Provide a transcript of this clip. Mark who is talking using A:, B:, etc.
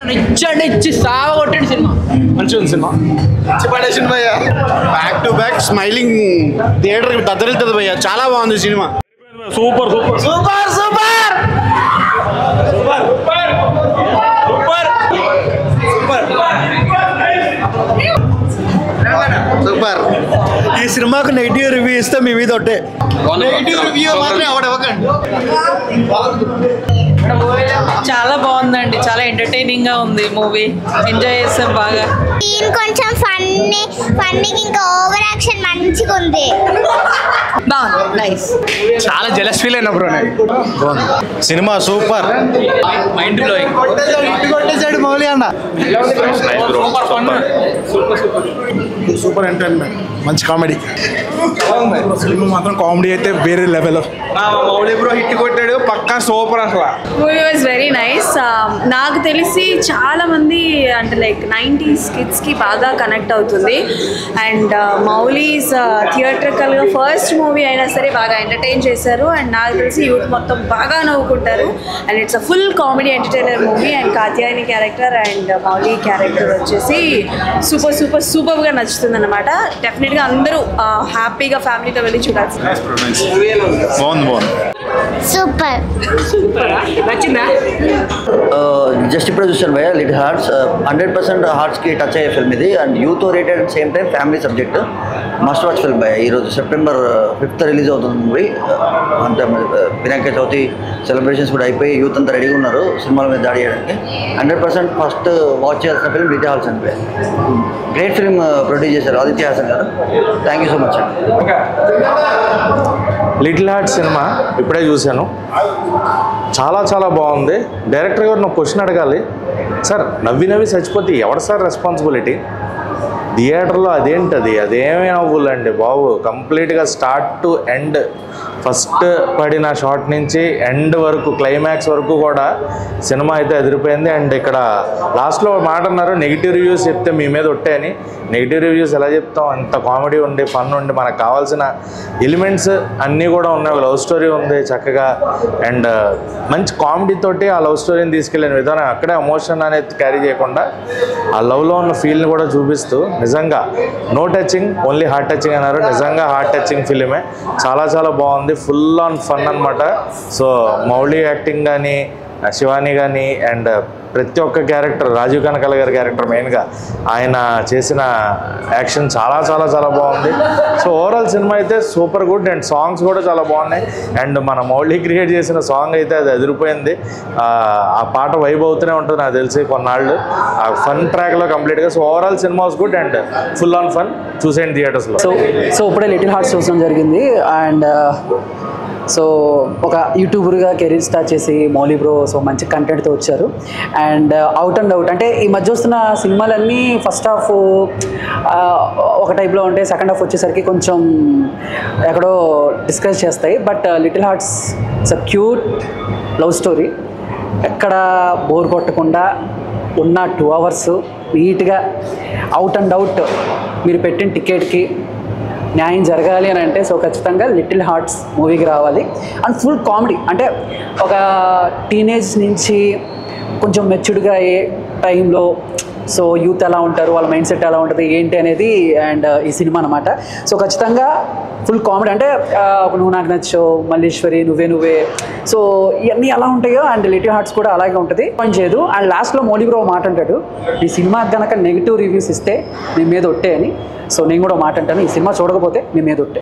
A: ఇచ్చి సావ కొట్టండి సినిమా
B: మంచిగా ఉంది సినిమా
C: మంచి పడేసింది భయ్య back to back smiling theatre దద్దరిల్తుంది భయ్య చాలా బాగుంది cinema
B: super super
C: super super super
D: ఈ సినిమాకు నెగిటివ్ రివ్యూ ఇస్తే మీ మీద ఒకటే
C: నెగిటివ్ రివ్యూ మాత్రం అవడవకండి
E: చాలా బాగుందండి, చాలా ఎంటర్టైనింగ్ గా ఉంది మూవీ, ఎంజాయ్ చేస్తాం బాగా.
F: సీన్ కొంచెం ఫన్నీ ఇంకా ఓవర్ యాక్షన్ మంచిగా ఉంది.
E: బాగుంది, నైస్.
B: చాలా జెలస్ ఫీల్ అయినా bro
C: cinema super
A: mind blowing
D: కొట్టేసాడు మౌలి అన్న.
C: సూపర్ ఎంటర్టైన్మెంట్
D: మంచి కామెడీ సినిమా మాత్రం కామెడీ అయితే వేరే లెవెల్.
B: మౌలి బ్రో హిట్ కొట్టాడు పక్కా సూపర్ అసలు.
E: Movie was very nice. నాకు తెలిసి చాలా మంది అంటే లైక్ 90s కిడ్స్ కి బాగా కనెక్ట్ అవుతుంది. అండ్ మౌలీస్ థియేట్రికల్ గా ఫస్ట్ మూవీ అయినా సరే బాగా ఎంటర్టైన్ చేశారు. అండ్ నాకు తెలిసి యూత్ మొత్తం బాగా నవ్వుకుంటారు. And it's a full comedy entertainer movie. And Katyayani character and Mouli character వచ్చేసి సూపర్ సూపర్ సూపర్ గా నచ్చుతుంది అనమాట. డెఫినెట్ గా అందరూ హ్యాపీగా ఫ్యామిలీతో వెళ్ళి చూడాల్సింది.
C: బాగుంది బాగుంది
F: సూపర్
A: నచ్చిందా?
G: జస్ట్ ఇప్పుడే చూసాను భయ్య లిటిల్ హార్ట్స్ 100% హార్ట్స్కి టచ్ అయ్యే ఫిల్మ్ ఇది. And youth oriented at same time family subject. Must watch film భయ్య. ఈరోజు September 5th రిలీజ్ అవుతుంది మూవీ. అంటే వినాయక చవితి సెలబ్రేషన్స్ కూడా అయిపోయి యూత్ అంతా రెడీగా ఉన్నారు సినిమాల మీద దాడి చేయడానికి. 100% ఫస్ట్ వాచ్ చేయాల్సిన ఫిల్మ్ లిటిల్ హార్ట్స్ అని భయ్య. గ్రేట్ ఫిల్మ్ ప్రొడ్యూస్ చేశారు ఆదిత్య హాసన్ గారు. థ్యాంక్ యూ సో మచ్ అండి.
H: లిటిల్ హార్ట్ సినిమా ఇప్పుడే చూశాను, చాలా చాలా బాగుంది. డైరెక్టర్ గారు నాకు క్వశ్చన్ అడగాలి, సార్ నవ్వి నవ్వి చచ్చిపోతే ఎవరు సార్ రెస్పాన్సిబిలిటీ? థియేటర్లో అదేంటది, అదేమీ నవ్వులండి బాబు. కంప్లీట్గా స్టార్ట్ టు ఎండ్, ఫస్ట్ పడిన షాట్ నుంచి ఎండ్ వరకు క్లైమాక్స్ వరకు కూడా సినిమా అయితే ఎదిరిపోయింది. అండ్ ఇక్కడ లాస్ట్లో మాట అన్నారు నెగిటివ్ రివ్యూస్ చెప్తే మీ మీద ఒట్టే అని. నెగిటివ్ రివ్యూస్ ఎలా చెప్తాం? అంత కామెడీ ఉండి ఫన్ ఉండి మనకు కావాల్సిన ఎలిమెంట్స్ అన్నీ కూడా ఉన్నాయి. ఒక లవ్ స్టోరీ ఉంది చక్కగా. అండ్ మంచి కామెడీ తోటి ఆ లవ్ స్టోరీని తీసుకెళ్ళిన విధానం, అక్కడే ఎమోషన్ అనేది క్యారీ చేయకుండా ఆ లవ్లో ఉన్న ఫీల్ని కూడా చూపిస్తూ నిజంగా no touching only heart touching అన్నారు. నిజంగా హార్ట్ టచింగ్ ఫిలిమే, చాలా చాలా బాగుంది. ఫుల్ ఆన్ ఫన్ అనమాట. సో మౌలి యాక్టింగ్ కానీ శివాని కానీ అండ్ ప్రతి ఒక్క క్యారెక్టర్, రాజీవ్ కనకాల గారి క్యారెక్టర్ మెయిన్గా ఆయన చేసిన యాక్షన్ చాలా చాలా చాలా బాగుంది. సో ఓవరాల్ సినిమా అయితే సూపర్ గుడ్. అండ్ సాంగ్స్ కూడా చాలా బాగున్నాయి. అండ్ మన మౌలి క్రియేట్ చేసిన సాంగ్ అయితే అది ఎదిరిపోయింది. ఆ పాట వైబ్ అవుతూనే ఉంటుంది నాకు తెలిసి కొన్నాళ్ళు. ఆ ఫన్ ట్రాక్లో కంప్లీట్గా. So overall cinema was good and full on fun. చూసేయండి థియేటర్స్లో.
I: సో ఇప్పుడే లిటిల్ హార్ట్స్ చూడడం జరిగింది. అండ్ సో ఒక యూట్యూబర్గా కెరీర్ స్టార్ట్ చేసి మౌలి బ్రో సో మంచి కంటెంట్తో వచ్చారు. అండ్ అవుట్ అండ్ అవుట్ అంటే ఈ మధ్య వస్తున్న సినిమాలన్నీ ఫస్ట్ హాఫ్ ఒక టైప్లో ఉంటే సెకండ్ హాఫ్ వచ్చేసరికి కొంచెం ఎక్కడో డిస్కస్ చేస్తాయి. But little hearts it's a cute love story. ఎక్కడ బోర్ కొట్టకుండా ఉన్న 2 hours నీట్గా అవుట్ అండ్ అవుట్ మీరు పెట్టిన టికెట్కి న్యాయం జరగాలి అని అంటే సో ఖచ్చితంగా లిటిల్ హార్ట్స్ మూవీకి రావాలి. అండ్ ఫుల్ కామెడీ అంటే ఒక టీనేజ్ నుంచి కొంచెం మెచ్యూర్డ్గా అయ్యే టైంలో సో యూత్ ఎలా ఉంటారు, వాళ్ళ మైండ్ సెట్ ఎలా ఉంటుంది ఏంటి అనేది అండ్ ఈ సినిమా అనమాట. సో ఖచ్చితంగా ఫుల్ కామెడీ అంటే నువ్వు నాకు నచ్చావు, మల్లీశ్వరి, నువ్వే సో ఇవన్నీ ఎలా ఉంటాయో అండ్ లిటిల్ హార్ట్స్ కూడా అలాగే ఉంటుంది. పని చేయదు. అండ్ లాస్ట్లో మౌలి బ్రో మాట అంటాడు, ఈ సినిమా కనుక నెగిటివ్ రివ్యూస్ ఇస్తే మీ మీద ఒట్టే అని. సో నేను కూడా మాట అంటాను, ఈ సినిమా చూడకపోతే మీ మీద ఒట్టే.